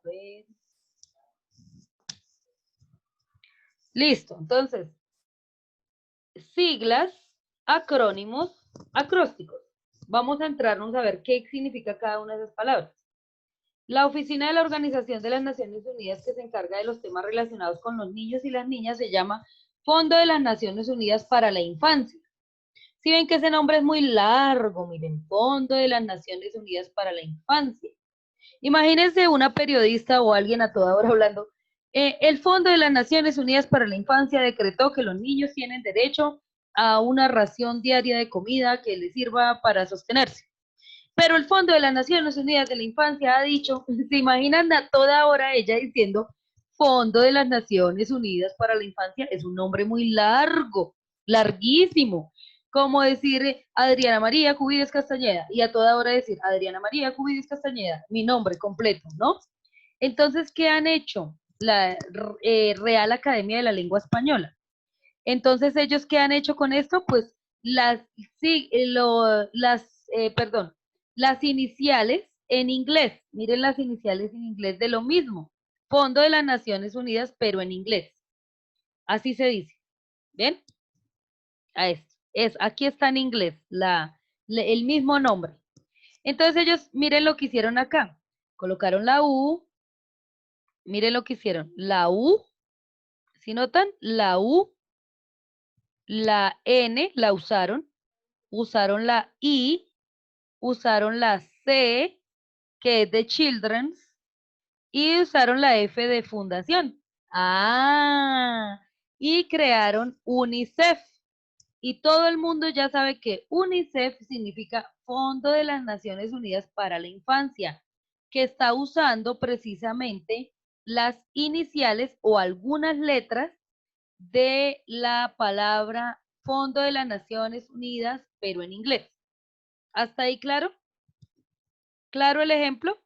ver. Listo, entonces, siglas, acrónimos, acrósticos. Vamos a entrarnos a ver qué significa cada una de esas palabras. La Oficina de la Organización de las Naciones Unidas, que se encarga de los temas relacionados con los niños y las niñas, se llama Fondo de las Naciones Unidas para la Infancia. Si ven que ese nombre es muy largo, miren, Fondo de las Naciones Unidas para la Infancia. Imagínense una periodista o alguien a toda hora hablando. El Fondo de las Naciones Unidas para la Infancia decretó que los niños tienen derecho a una ración diaria de comida que les sirva para sostenerse. Pero el Fondo de las Naciones Unidas de la Infancia ha dicho, ¿se imaginan a toda hora ella diciendo Fondo de las Naciones Unidas para la Infancia? Es un nombre muy largo, larguísimo. Como decir Adriana María Cubides Castañeda y a toda hora decir Adriana María Cubides Castañeda, mi nombre completo, ¿no? Entonces, ¿qué han hecho? La Real Academia de la Lengua Española. Entonces, ¿ellos qué han hecho con esto? Pues sí, perdón, las iniciales en inglés. Miren las iniciales en inglés de lo mismo. Fondo de las Naciones Unidas, pero en inglés. Así se dice. ¿Ven? A esto. Aquí está en inglés el mismo nombre. Entonces ellos, miren lo que hicieron acá. Colocaron la U. Miren lo que hicieron. La U. ¿Sí notan? La U. La N la usaron la I, usaron la C, que es de Children's, y usaron la F de Fundación. Ah, y crearon UNICEF. Y todo el mundo ya sabe que UNICEF significa Fondo de las Naciones Unidas para la Infancia, que está usando precisamente las iniciales o algunas letras de la palabra Fondo de las Naciones Unidas, pero en inglés. ¿Hasta ahí claro? ¿Claro el ejemplo?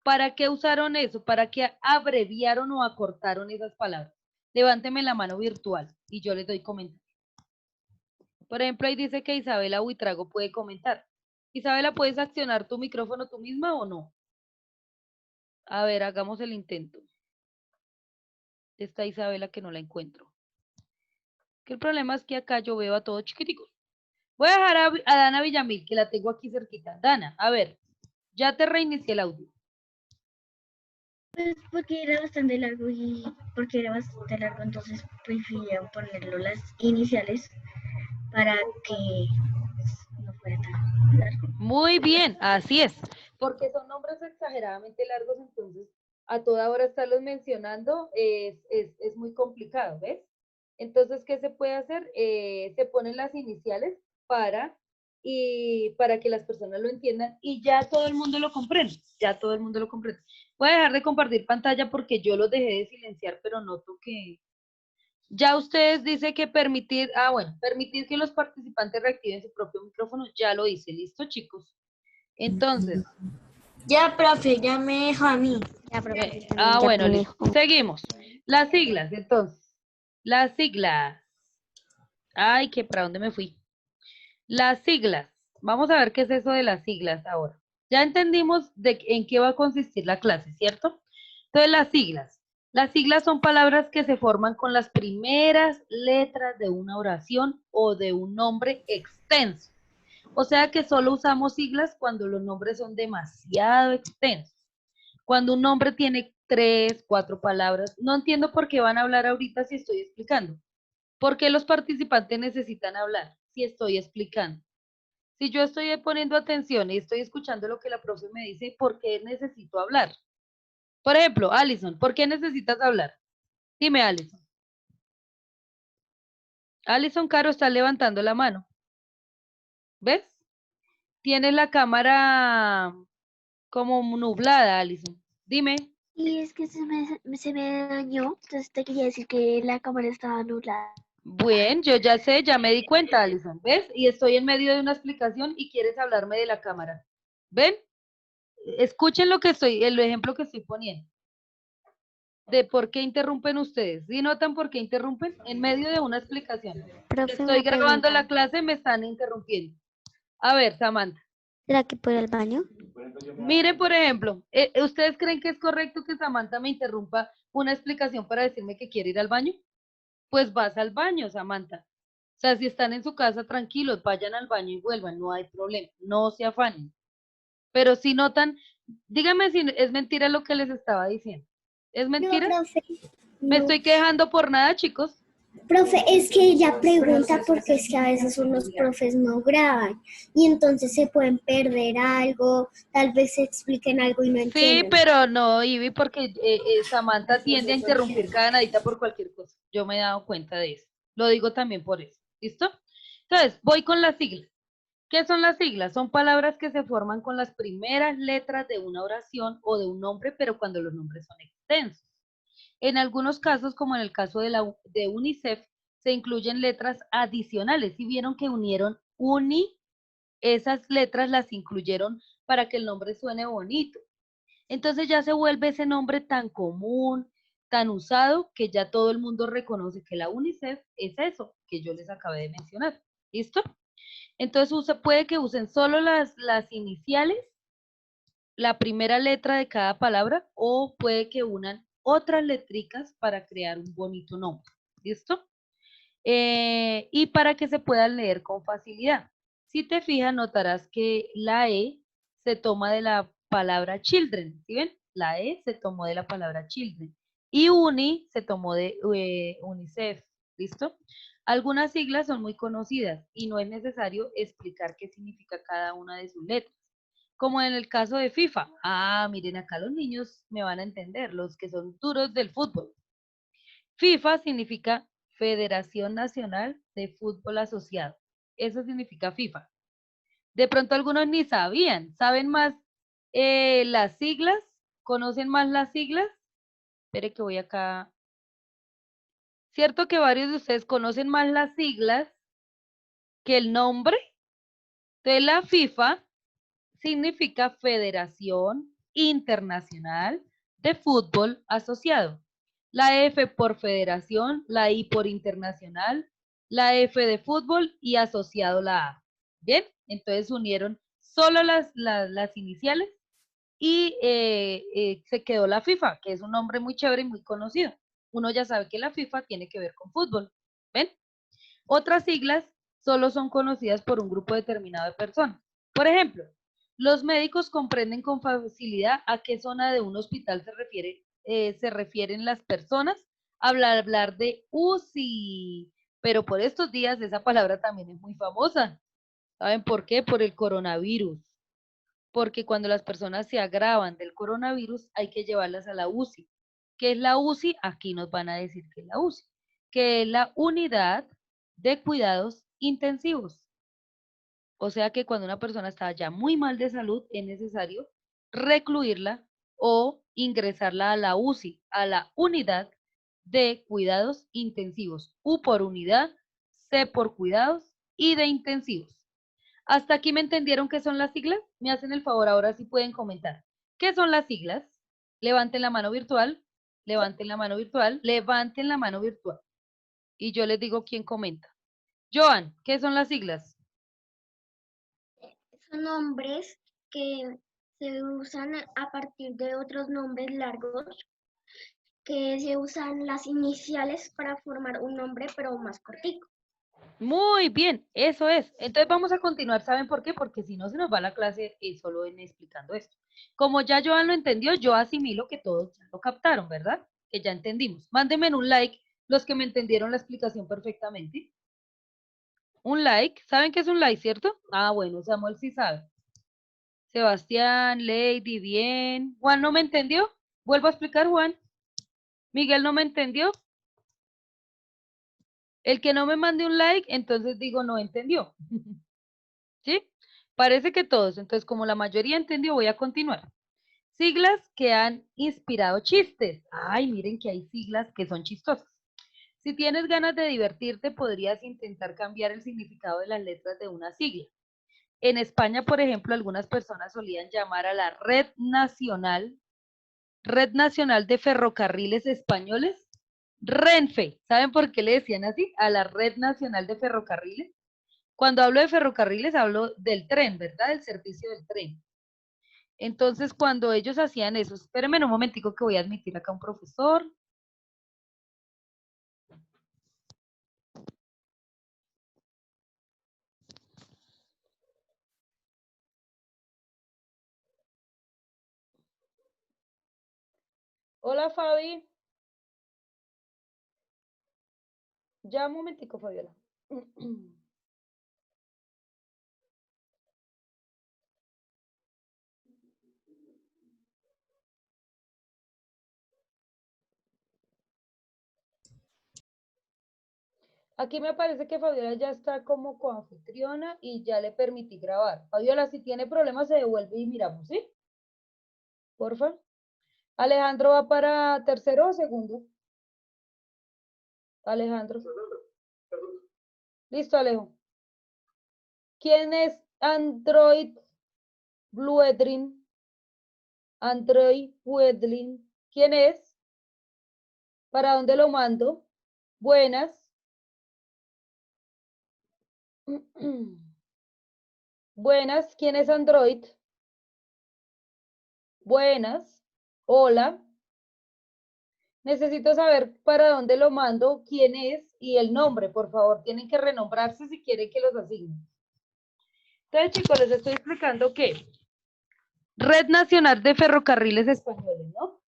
¿Para qué usaron eso? ¿Para qué abreviaron o acortaron esas palabras? Levánteme la mano virtual y yo les doy comentario. Por ejemplo, ahí dice que Isabela Buitrago puede comentar. Isabela, ¿puedes accionar tu micrófono tú misma o no? A ver, hagamos el intento. Está Isabela que no la encuentro. Que el problema es que acá yo veo a todos chiquiticos. Voy a dejar a Dana Villamil, que la tengo aquí cerquita. Dana, a ver, ya te reinicié el audio. Pues porque era bastante largo entonces prefería ponerlo las iniciales para que no fuera tan largo. Muy bien, así es. Porque son nombres exageradamente largos, entonces a toda hora estarlos mencionando es muy complicado, ¿ves? Entonces, ¿qué se puede hacer? Se ponen las iniciales para que las personas lo entiendan y ya todo el mundo lo comprende, ya todo el mundo lo comprende. Voy a dejar de compartir pantalla porque yo los dejé de silenciar, pero noto que ya ustedes dicen que permitir que los participantes reactiven su propio micrófono, ya lo hice, ¿listo, chicos? Entonces. Ya, profe, ya me dejó a mí. Ya, profe, Bueno, listo. Seguimos. Las siglas, entonces. Las siglas. Ay, que para dónde me fui. Las siglas. Vamos a ver qué es eso de las siglas ahora. Ya entendimos en qué va a consistir la clase, ¿cierto? Entonces, las siglas. Las siglas son palabras que se forman con las primeras letras de una oración o de un nombre extenso. O sea que solo usamos siglas cuando los nombres son demasiado extensos. Cuando un nombre tiene 3, 4 palabras, no entiendo por qué van a hablar ahorita si estoy explicando. ¿Por qué los participantes necesitan hablar si estoy explicando? Si yo estoy poniendo atención y estoy escuchando lo que la profe me dice, ¿por qué necesito hablar? Por ejemplo, Alison, ¿por qué necesitas hablar? Dime, Alison. Alison Caro está levantando la mano. ¿Ves? Tienes la cámara como nublada, Alison. Dime. Y es que se me dañó, entonces te quería decir que la cámara estaba nublada. Bueno, yo ya sé, ya me di cuenta, Alison, ¿ves? Y estoy en medio de una explicación y quieres hablarme de la cámara. ¿Ven? Escuchen el ejemplo que estoy poniendo. De por qué interrumpen ustedes. ¿Sí notan por qué interrumpen? En medio de una explicación. Profe, Estoy grabando la clase, me están interrumpiendo. A ver, Samantha. ¿Será que por el baño? Miren, por ejemplo, ¿ustedes creen que es correcto que Samantha me interrumpa una explicación para decirme que quiere ir al baño? Pues vas al baño, Samantha. O sea, si están en su casa tranquilos, vayan al baño y vuelvan, no hay problema, no se afanen. Pero si notan, díganme si es mentira lo que les estaba diciendo. ¿Es mentira? profe, ¿Me no. estoy quejando por nada, chicos? Profe, es que ella pregunta porque es que a veces unos profes no graban y entonces se pueden perder algo, tal vez se expliquen algo y no Sí, entienden. pero no, Ivy, porque Samantha tiende a interrumpir cada nadita por cualquier cosa. Yo me he dado cuenta de eso. Lo digo también por eso. ¿Listo? Entonces, voy con las siglas. ¿Qué son las siglas? Son palabras que se forman con las primeras letras de una oración o de un nombre, pero cuando los nombres son extensos. En algunos casos, como en el caso de UNICEF, se incluyen letras adicionales. Si vieron que unieron esas letras las incluyeron para que el nombre suene bonito. Entonces ya se vuelve ese nombre tan común, tan usado, que ya todo el mundo reconoce que la UNICEF es eso que yo les acabé de mencionar. ¿Listo? Entonces puede que usen solo las iniciales, la primera letra de cada palabra, o puede que unan otras letricas para crear un bonito nombre. ¿Listo? Y para que se puedan leer con facilidad. Si te fijas, notarás que la E se toma de la palabra children. ¿Sí ven? La E se tomó de la palabra children. Y uni se tomó de UNICEF. ¿Listo? Algunas siglas son muy conocidas y no es necesario explicar qué significa cada una de sus letras. Como en el caso de FIFA. Ah, miren, acá los niños me van a entender, los que son duros del fútbol. FIFA significa Federación Nacional de Fútbol Asociado. Eso significa FIFA. De pronto algunos ni sabían. ¿Saben más las siglas? ¿Conocen más las siglas? Espere que voy acá. ¿Cierto que varios de ustedes conocen más las siglas que el nombre? Entonces la FIFA significa Federación Internacional de Fútbol Asociado. La F por Federación, la I por Internacional, la F de Fútbol y asociado la A. Bien, entonces unieron solo las iniciales y se quedó la FIFA, que es un nombre muy chévere y muy conocido. Uno ya sabe que la FIFA tiene que ver con fútbol. ¿Ven? Otras siglas solo son conocidas por un grupo determinado de personas. Por ejemplo, los médicos comprenden con facilidad a qué zona de un hospital se refieren las personas al hablar de UCI, pero por estos días esa palabra también es muy famosa. ¿Saben por qué? Por el coronavirus. Porque cuando las personas se agravan del coronavirus hay que llevarlas a la UCI. ¿Qué es la UCI? Aquí nos van a decir que es la UCI, que es la unidad de cuidados intensivos. O sea que cuando una persona está ya muy mal de salud, es necesario recluirla o ingresarla a la UCI, a la unidad de cuidados intensivos. U por unidad, C por cuidados y de intensivos. ¿Hasta aquí me entendieron qué son las siglas? Me hacen el favor, ahora sí pueden comentar. ¿Qué son las siglas? Levanten la mano virtual, levanten la mano virtual, levanten la mano virtual. Y yo les digo quién comenta. Joan, ¿qué son las siglas? Son nombres que se usan a partir de otros nombres largos, que se usan las iniciales para formar un nombre, pero más cortico. Muy bien, eso es. Entonces vamos a continuar, ¿saben por qué? Porque si no se nos va la clase solo en explicando esto. Como ya Joan lo entendió, yo asimilo que todos ya lo captaron, ¿verdad? Que ya entendimos. Mándenme un like los que me entendieron la explicación perfectamente. Un like, ¿saben qué es un like, cierto? Ah, bueno, Samuel sí sabe. Sebastián, Lady, bien. Juan no me entendió. Vuelvo a explicar, Juan. Miguel no me entendió. El que no me mande un like, entonces digo no entendió. ¿Sí? Parece que todos. Entonces, como la mayoría entendió, voy a continuar. Siglas que han inspirado chistes. Ay, miren que hay siglas que son chistosas. Si tienes ganas de divertirte, podrías intentar cambiar el significado de las letras de una sigla. En España, por ejemplo, algunas personas solían llamar a la Red Nacional de Ferrocarriles Españoles, Renfe. ¿Saben por qué le decían así? A la Red Nacional de Ferrocarriles. Cuando hablo de ferrocarriles, hablo del tren, ¿verdad? Del servicio del tren. Entonces, cuando ellos hacían eso, espérenme un momentico que voy a admitir acá a un profesor. Hola, Fabi. Ya un momentico, Fabiola. Aquí me parece que Fabiola ya está como coanfitriona y ya le permití grabar. Fabiola, si tiene problemas, se devuelve y miramos, ¿sí? Porfa. Alejandro va para tercero o segundo. Alejandro. Listo, Alejo. ¿Quién es Android Bluedrin? Android Bluedrin. ¿Quién es? ¿Para dónde lo mando? Buenas. Buenas. ¿Quién es Android? Buenas. Hola. Necesito saber para dónde lo mando, quién es y el nombre, por favor. Tienen que renombrarse si quieren que los asignen. Entonces, chicos, les estoy explicando que Red Nacional de Ferrocarriles Españoles, ¿no?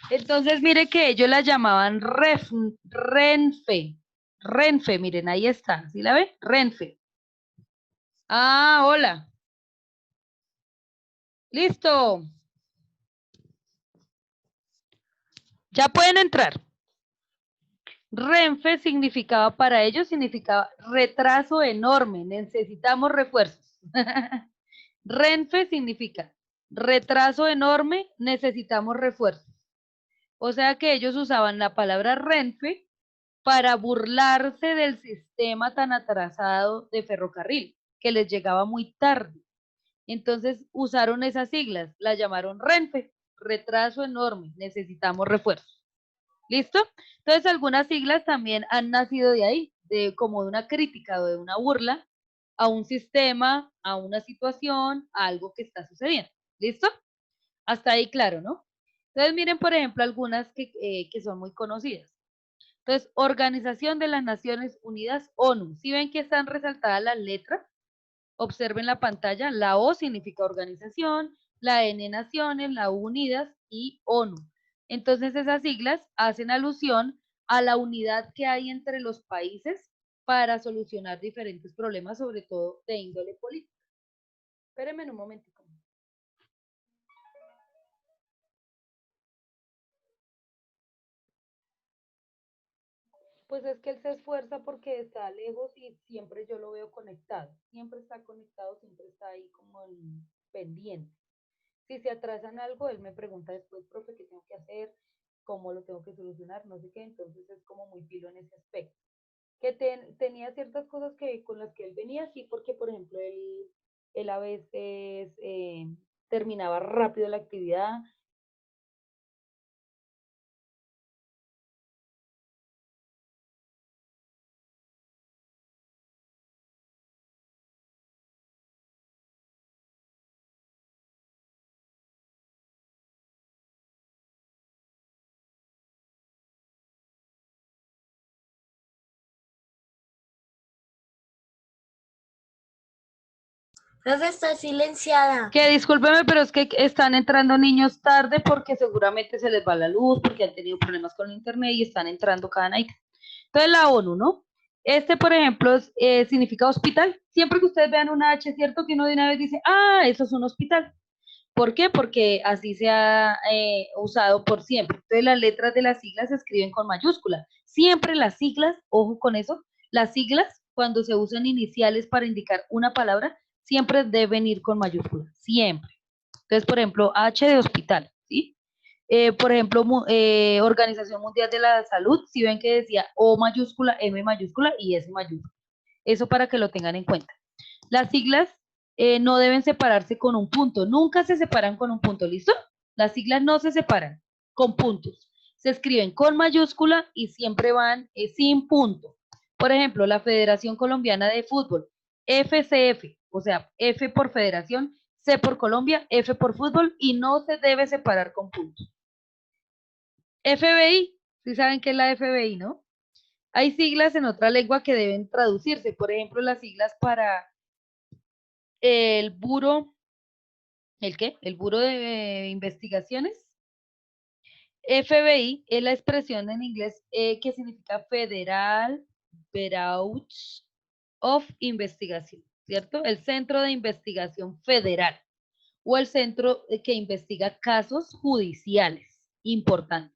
Entonces, mire que ellos la llamaban Renfe. Renfe, miren, ahí está. ¿Sí la ve? Renfe. Ah, hola. Listo. Ya pueden entrar. Renfe significaba para ellos, significaba retraso enorme, necesitamos refuerzos. Renfe significa retraso enorme, necesitamos refuerzos. O sea que ellos usaban la palabra Renfe para burlarse del sistema tan atrasado de ferrocarril, que les llegaba muy tarde. Entonces usaron esas siglas, la llamaron Renfe, retraso enorme, necesitamos refuerzos. ¿Listo? Entonces algunas siglas también han nacido de ahí, como de una crítica o de una burla a un sistema, a una situación, a algo que está sucediendo. ¿Listo? Hasta ahí claro, ¿no? Entonces miren, por ejemplo, algunas que son muy conocidas. Entonces, Organización de las Naciones Unidas, ONU. ¿Sí ven que están resaltadas las letras? Observen la pantalla. La O significa organización, la N naciones, la U unidas y ONU. Entonces, esas siglas hacen alusión a la unidad que hay entre los países para solucionar diferentes problemas, sobre todo de índole política. Espérenme un momentico. Pues es que él se esfuerza porque está lejos y siempre yo lo veo conectado. Siempre está conectado, siempre está ahí como pendiente. Si se atrasan algo, él me pregunta después, profe, ¿qué tengo que hacer? ¿Cómo lo tengo que solucionar? No sé qué, entonces es como muy pilo en ese aspecto. Que tenía ciertas cosas que con las que él venía, sí, porque por ejemplo, él a veces terminaba rápido la actividad. Profe, está silenciada. Que discúlpeme, pero es que están entrando niños tarde porque seguramente se les va la luz, porque han tenido problemas con el internet y están entrando cada night. Entonces la ONU, ¿no? Este, por ejemplo, significa hospital. Siempre que ustedes vean una H, ¿cierto? Que uno de una vez dice, ah, eso es un hospital. ¿Por qué? Porque así se ha usado por siempre. Entonces las letras de las siglas se escriben con mayúscula. Siempre las siglas, ojo con eso, las siglas cuando se usan iniciales para indicar una palabra, siempre deben ir con mayúscula, siempre. Entonces, por ejemplo, H de hospital, ¿sí? Por ejemplo, Organización Mundial de la Salud, si ven que decía O mayúscula, M mayúscula y S mayúscula. Eso para que lo tengan en cuenta. Las siglas no deben separarse con un punto, nunca se separan con un punto, ¿listo? Las siglas no se separan con puntos, se escriben con mayúscula y siempre van sin punto. Por ejemplo, la Federación Colombiana de Fútbol, FCF, o sea, F por federación, C por Colombia, F por fútbol y no se debe separar con puntos. FBI, ¿sí saben qué es la FBI, no? Hay siglas en otra lengua que deben traducirse, por ejemplo, las siglas para el Buro, ¿el qué? El Buro de Investigaciones. FBI es la expresión en inglés que significa Federal Bureau of Investigation, ¿cierto? El Centro de Investigación Federal o el centro que investiga casos judiciales importantes.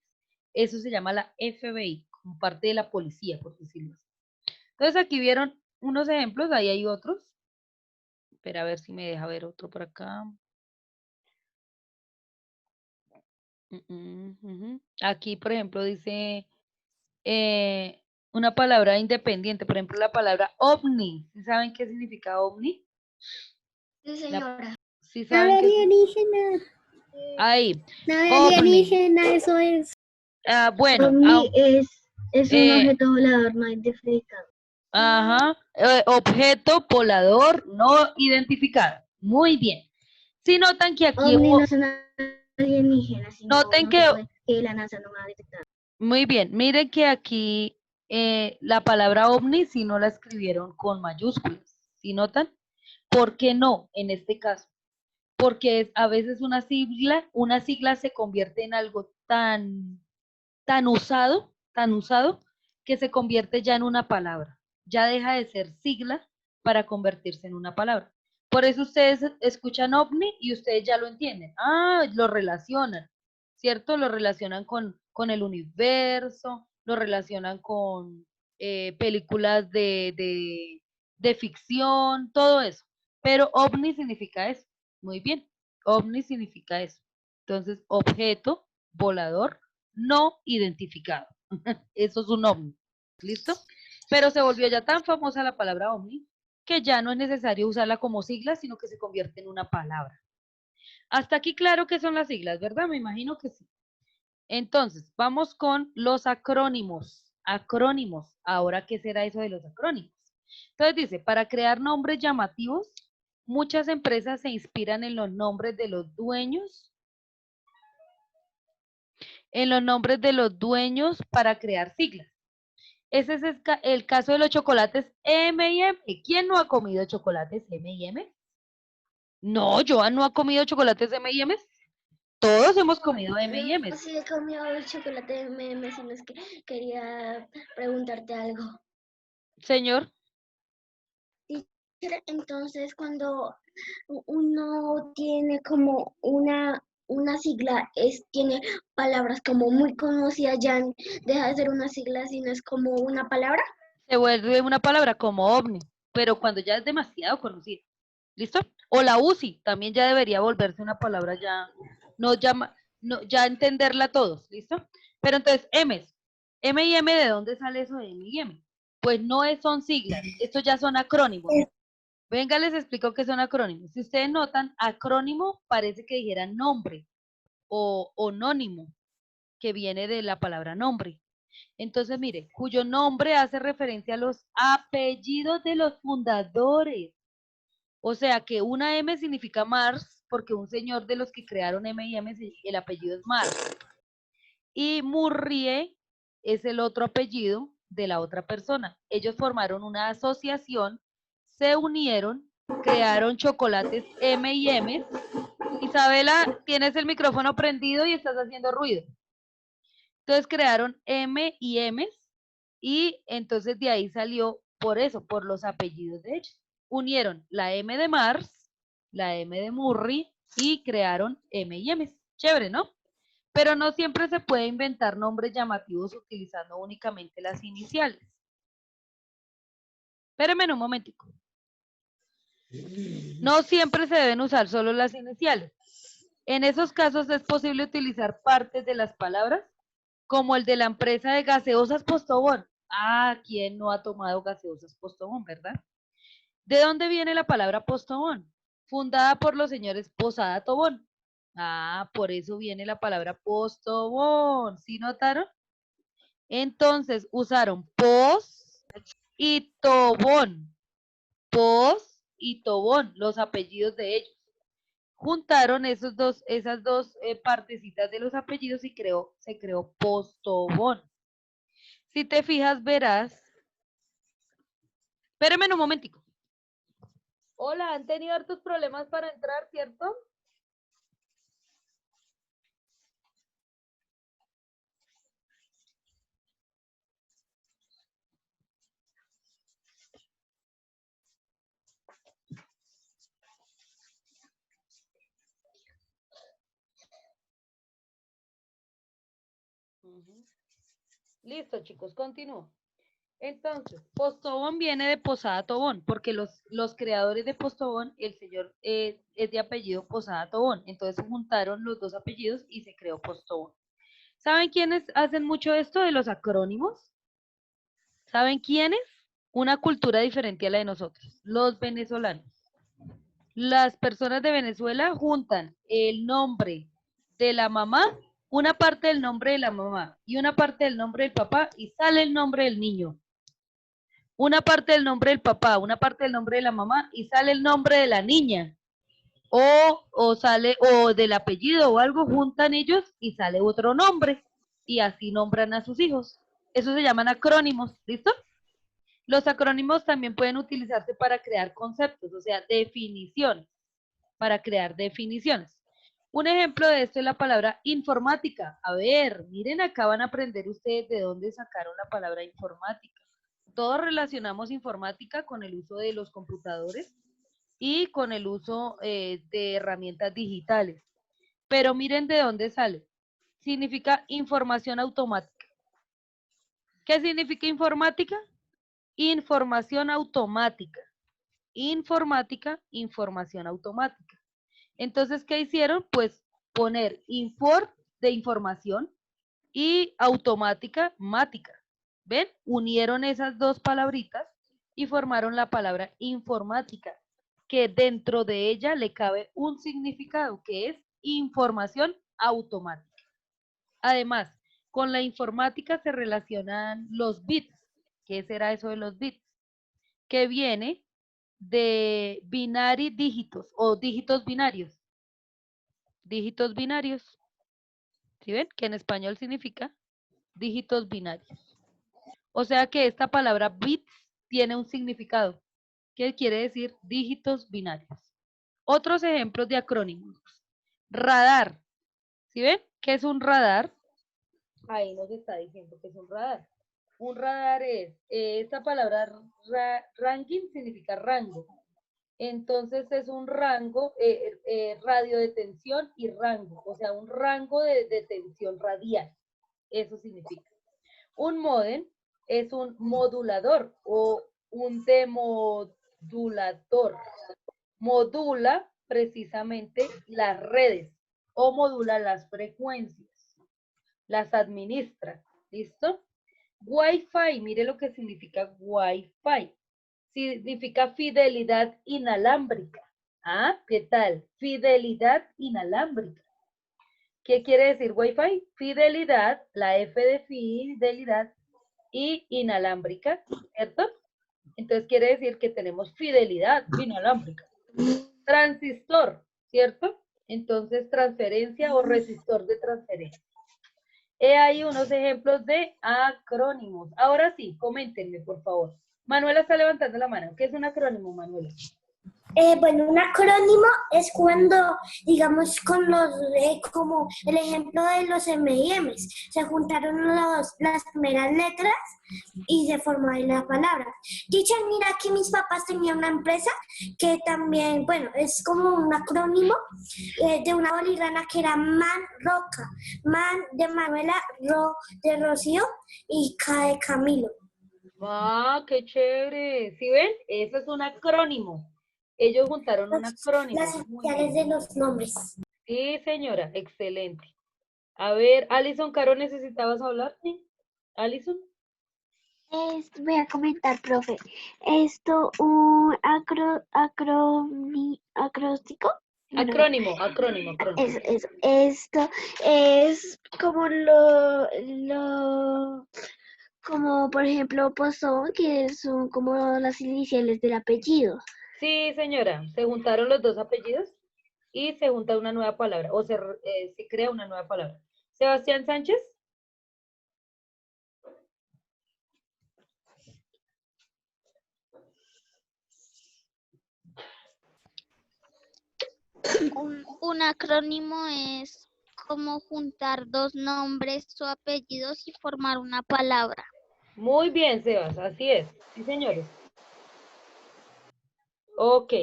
Eso se llama la FBI, como parte de la policía, por decirlo así. Entonces aquí vieron unos ejemplos, ahí hay otros. Espera a ver si me deja ver otro por acá. Aquí, por ejemplo, dice una palabra independiente, por ejemplo, la palabra ovni. ¿Sí saben qué significa ovni? Sí, señora. ¿Sí Nave saben qué significa? alienígena. Ahí, Nave ovni. alienígena, eso es. Bueno, OVNI es un eh, objeto volador no identificado. ajá, objeto volador no identificado. Muy bien. Si notan que aquí OVNI hubo, no es una alienígena, sino noten un que, objeto que la NASA no ha detectado. muy bien, miren que aquí la palabra ovni si no la escribieron con mayúsculas. ¿Sí notan? ¿Por qué no en este caso? Porque a veces una sigla se convierte en algo tan usado, que se convierte ya en una palabra. Ya deja de ser sigla para convertirse en una palabra. Por eso ustedes escuchan ovni y ustedes ya lo entienden. Ah, lo relacionan, ¿cierto? Lo relacionan con el universo, lo relacionan con películas de ficción, todo eso. Pero ovni significa eso. Muy bien. OVNI significa eso. Entonces, objeto volador no identificado. Eso es un ovni. ¿Listo? Pero se volvió ya tan famosa la palabra ovni que ya no es necesario usarla como sigla, sino que se convierte en una palabra. Hasta aquí claro que son las siglas, ¿verdad? Me imagino que sí. Entonces, vamos con los acrónimos. Acrónimos. Ahora, ¿qué será eso de los acrónimos? Entonces dice, para crear nombres llamativos, muchas empresas se inspiran en los nombres de los dueños para crear siglas. Ese es el caso de los chocolates M&M. ¿Quién no ha comido chocolates M&M? No, Joan no ha comido chocolates M&M. Todos hemos comido M&M. Yo sí he comido el chocolate de M&M, sino es que quería preguntarte algo. Señor, Entonces, cuando uno tiene como una sigla, tiene palabras como muy conocidas, ya deja de ser una sigla, sino es como una palabra. se vuelve una palabra como ovni, pero cuando ya es demasiado conocida. ¿Listo? O la UCI también ya debería volverse una palabra ya, no llama, no, ya entenderla todos, ¿listo? Pero entonces, M y M, ¿de dónde sale eso de M y M? Pues no son siglas, estos ya son acrónimos. Venga, les explico qué son acrónimos. Si ustedes notan, acrónimo parece que dijera nombre o onónimo, que viene de la palabra nombre. Entonces, mire, cuyo nombre hace referencia a los apellidos de los fundadores. O sea que una M significa Mars, porque un señor de los que crearon M&M, el apellido es Mars. Y Murrie es el otro apellido de la otra persona. Ellos formaron una asociación, se unieron, crearon chocolates M&M. Isabela, tienes el micrófono prendido y estás haciendo ruido. Entonces crearon M&M y entonces de ahí salió por eso, por los apellidos de ellos. Unieron la M de Mars, la M de Murray y crearon M&M. Chévere, ¿no? Pero no siempre se puede inventar nombres llamativos utilizando únicamente las iniciales. Espérenme un momentico. No siempre se deben usar solo las iniciales. En esos casos es posible utilizar partes de las palabras, como el de la empresa de gaseosas Postobón. Ah, ¿quién no ha tomado gaseosas Postobón, verdad? ¿De dónde viene la palabra Postobón? Fundada por los señores Posada Tobón. Ah, por eso viene la palabra Postobón. ¿Sí notaron? Entonces usaron pos y tobón. Pos y Tobón, los apellidos de ellos. Juntaron esas dos partecitas de los apellidos y se creó Postobón. Si te fijas, verás. Espérame un momentico. Hola, ¿han tenido hartos problemas para entrar, cierto? Listo, chicos, continúo. Entonces, Postobón viene de Posada Tobón, porque los creadores de Postobón, el señor es de apellido Posada Tobón. Entonces juntaron los dos apellidos y se creó Postobón. ¿Saben quiénes hacen mucho esto de los acrónimos? ¿Saben quiénes? Una cultura diferente a la de nosotros, los venezolanos. Las personas de Venezuela juntan el nombre de la mamá, una parte del nombre de la mamá y una parte del nombre del papá y sale el nombre del niño. Una parte del nombre del papá, una parte del nombre de la mamá y sale el nombre de la niña. O sale, o del apellido o algo, juntan ellos y sale otro nombre. Y así nombran a sus hijos. Eso se llaman acrónimos, ¿listo? Los acrónimos también pueden utilizarse para crear conceptos, o sea, definiciones, para crear definiciones. Un ejemplo de esto es la palabra informática. A ver, miren, acá van a aprender ustedes de dónde sacaron la palabra informática. Todos relacionamos informática con el uso de los computadores y con el uso de herramientas digitales. Pero miren de dónde sale. Significa información automática. ¿Qué significa informática? Información automática. Informática, información automática. Entonces, ¿qué hicieron? Pues poner infor de información y automática, mática. ¿Ven? Unieron esas dos palabritas y formaron la palabra informática, que dentro de ella le cabe un significado, que es información automática. Además, con la informática se relacionan los bits. ¿Qué será eso de los bits? Que viene de binary dígitos o dígitos binarios. Dígitos binarios. ¿Sí ven? Que en español significa dígitos binarios. O sea que esta palabra bits tiene un significado, que quiere decir dígitos binarios. Otros ejemplos de acrónimos. Radar. ¿Sí ven? ¿Qué es un radar? Ahí nos está diciendo que es un radar. Un radar es, esta palabra ranking significa rango. Entonces es un rango, radio de tensión y rango, o sea, un rango de tensión radial. Eso significa. Un módem es un modulador o un demodulador. Modula precisamente las redes o modula las frecuencias. Las administra. ¿Listo? Wi-Fi, mire lo que significa Wi-Fi. Significa fidelidad inalámbrica. ¿Ah? ¿Qué tal? Fidelidad inalámbrica. ¿Qué quiere decir Wi-Fi? Fidelidad, la F de fidelidad y inalámbrica, ¿cierto? Entonces quiere decir que tenemos fidelidad inalámbrica. Transistor, ¿cierto? Entonces transferencia o resistor de transferencia. He ahí unos ejemplos de acrónimos. Ahora sí, coméntenme, por favor. Manuela está levantando la mano. ¿Qué es un acrónimo, Manuela? Bueno, un acrónimo es cuando, digamos, con los, como el ejemplo de los M&M's, se juntaron las primeras letras y se formó ahí la palabra. Teacher, mira que mis papás tenían una empresa que también, bueno, es como un acrónimo de una boliviana que era Man Roca, Man de Manuela, Ro de Rocío y K de Camilo. ¡Ah, qué chévere! ¿Sí ven? Eso es un acrónimo. Ellos juntaron un acrónimo. Las iniciales de los nombres. Sí, señora, excelente. A ver, Alison, Caro, ¿necesitabas hablar? ¿Sí? ¿Alison? Voy a comentar, profe. Un acróstico. Bueno, Acrónimo. esto es como Como por ejemplo Pozón, que son como las iniciales del apellido. Sí, señora, se juntaron los dos apellidos y se junta una nueva palabra, o se crea una nueva palabra. Sebastián Sánchez. Un acrónimo es como juntar dos nombres o apellidos y formar una palabra. Muy bien, Sebas, así es. Sí, señores. Ok.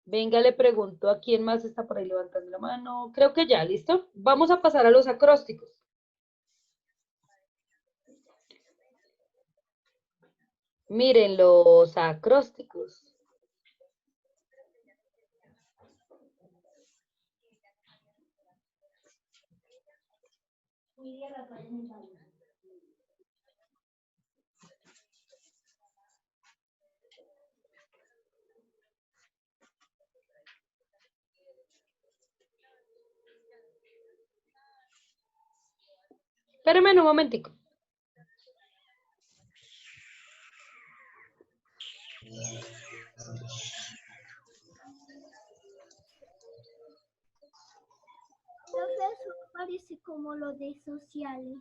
Venga, le pregunto a quién más está por ahí levantando la mano. Creo que ya, ¿listo? Vamos a pasar a los acrósticos. Miren los acrósticos. Espérenme un momentico. Eso parece como lo de sociales.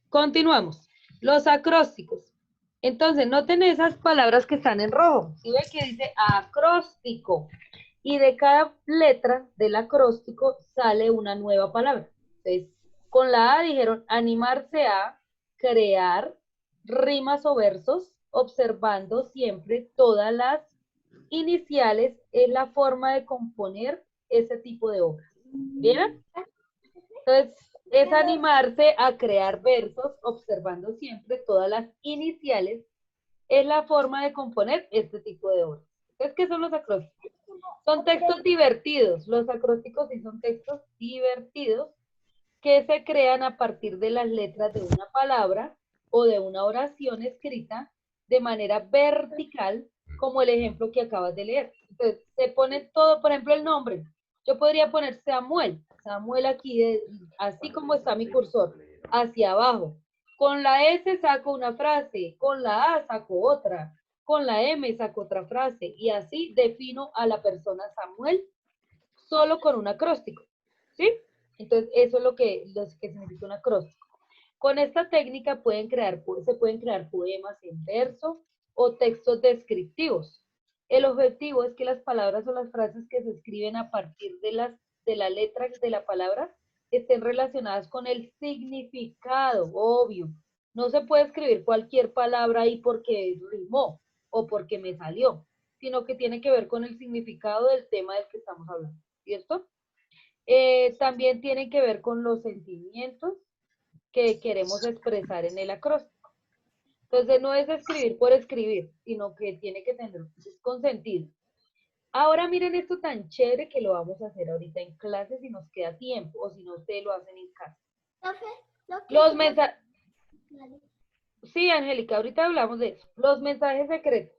Continuamos. Los acrósticos. Entonces, noten esas palabras que están en rojo. ¿Sí ve que dice acróstico? Y de cada letra del acróstico sale una nueva palabra. Entonces, con la A dijeron animarse a crear rimas o versos, observando siempre todas las iniciales es la forma de componer ese tipo de obras. ¿Bien? Entonces, es animarse a crear versos, observando siempre todas las iniciales, es la forma de componer este tipo de obras. Entonces, ¿qué son los acrósticos? Son textos divertidos. Los acrósticos sí son textos divertidos que se crean a partir de las letras de una palabra o de una oración escrita de manera vertical, como el ejemplo que acabas de leer. Entonces, se pone todo, por ejemplo, el nombre. Yo podría poner Samuel, Samuel aquí, así como está mi cursor, hacia abajo. Con la S saco una frase, con la A saco otra, con la M saco otra frase, y así defino a la persona Samuel solo con un acróstico, ¿sí? Entonces, eso es lo que significa un acróstico. Con esta técnica se pueden crear poemas en verso o textos descriptivos. El objetivo es que las palabras o las frases que se escriben a partir de la letra de la palabra estén relacionadas con el significado, obvio. No se puede escribir cualquier palabra ahí porque rimó o porque me salió, sino que tiene que ver con el significado del tema del que estamos hablando, ¿cierto? También tiene que ver con los sentimientos que queremos expresar en el acróstico. Entonces no es escribir por escribir, sino que tiene que tener con sentido. Ahora miren esto tan chévere que lo vamos a hacer ahorita en clase si nos queda tiempo o si no ustedes lo hacen en casa. Los mensajes. Sí, Angélica, ahorita hablamos de eso. Los mensajes secretos.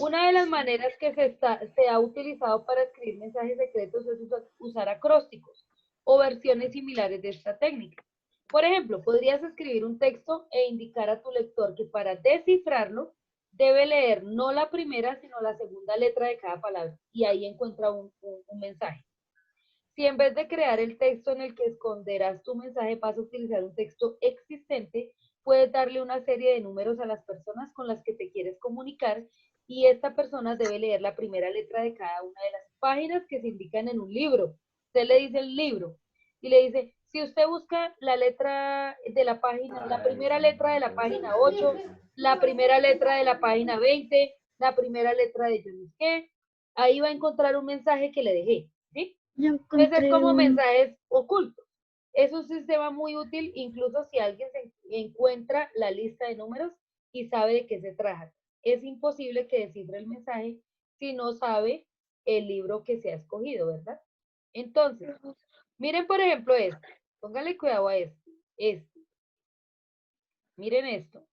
Una de las maneras que se ha utilizado para escribir mensajes secretos es usar acrósticos o versiones similares de esta técnica. Por ejemplo, podrías escribir un texto e indicar a tu lector que para descifrarlo debe leer no la primera, sino la segunda letra de cada palabra, y ahí encuentra un mensaje. Si en vez de crear el texto en el que esconderás tu mensaje, vas a utilizar un texto existente, puedes darle una serie de números a las personas con las que te quieres comunicar, y esta persona debe leer la primera letra de cada una de las páginas que se indican en un libro. Usted le dice el libro, y le dice, si usted busca la letra de la página, la primera letra de la página 8, la primera letra de la página 20, la primera letra de yo no sé qué, ahí va a encontrar un mensaje que le dejé, ¿sí? Entonces es como mensajes ocultos. Es un sistema muy útil, incluso si alguien se encuentra la lista de números y sabe de qué se trata. Es imposible que descifre el mensaje si no sabe el libro que se ha escogido, ¿verdad? Entonces, miren por ejemplo esto. Pónganle cuidado a esto. Miren esto.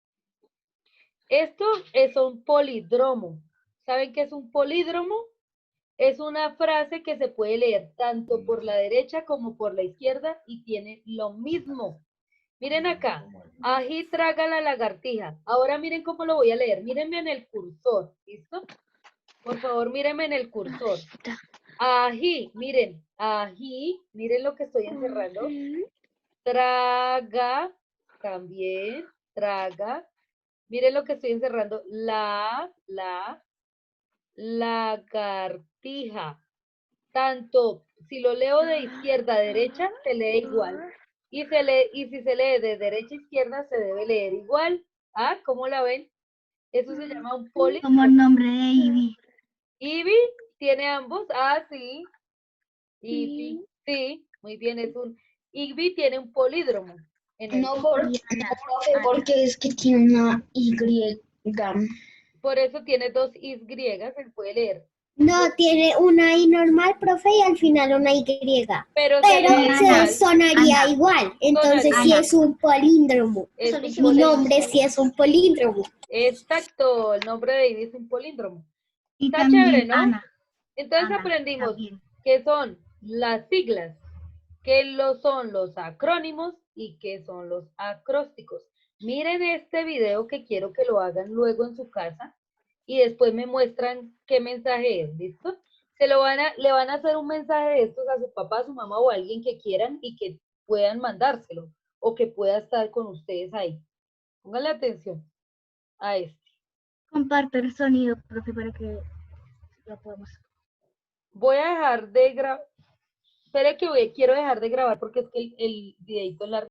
Esto es un polídromo. ¿Saben qué es un polídromo? Es una frase que se puede leer tanto por la derecha como por la izquierda y tiene lo mismo. Miren acá. Ají traga la lagartija. Ahora miren cómo lo voy a leer. Mírenme en el cursor. ¿Listo? Por favor, mírenme en el cursor. Ají, miren. Ají. Miren lo que estoy encerrando. Traga. También. Traga. Miren lo que estoy encerrando. Lagartija. Tanto si lo leo de izquierda a derecha, se lee igual. Y si se lee de derecha a izquierda, se debe leer igual. ¿Ah? ¿Cómo la ven? Eso se llama un polídromo. Como el nombre de Ivy. ¿Ivy tiene ambos? Ah, sí. Ivy, sí, muy bien, Ivy tiene un polídromo. No, porque es que tiene una Y. Por eso tiene dos Is griegas, se puede leer. No, tiene una I normal, profe, y al final una Y. Pero Sonaría igual. Entonces sí es un políndromo. Mi nombre sí es un políndromo. Exacto, el nombre de Ivy es un políndromo. Y Está también chévere, ¿no? Ana. Entonces Ana, aprendimos también. qué son las siglas, son los acrónimos y qué son los acrósticos. Miren este video que quiero que lo hagan luego en su casa y después me muestran qué mensaje es, ¿listo? Le van a hacer un mensaje de estos a su papá, a su mamá o a alguien que quieran y que puedan mandárselo o que pueda estar con ustedes ahí. Pónganle atención a esto. Comparte el sonido, profe, para que lo podamos. Voy a dejar de grabar. Espere que quiero dejar de grabar porque es que el videito es largo.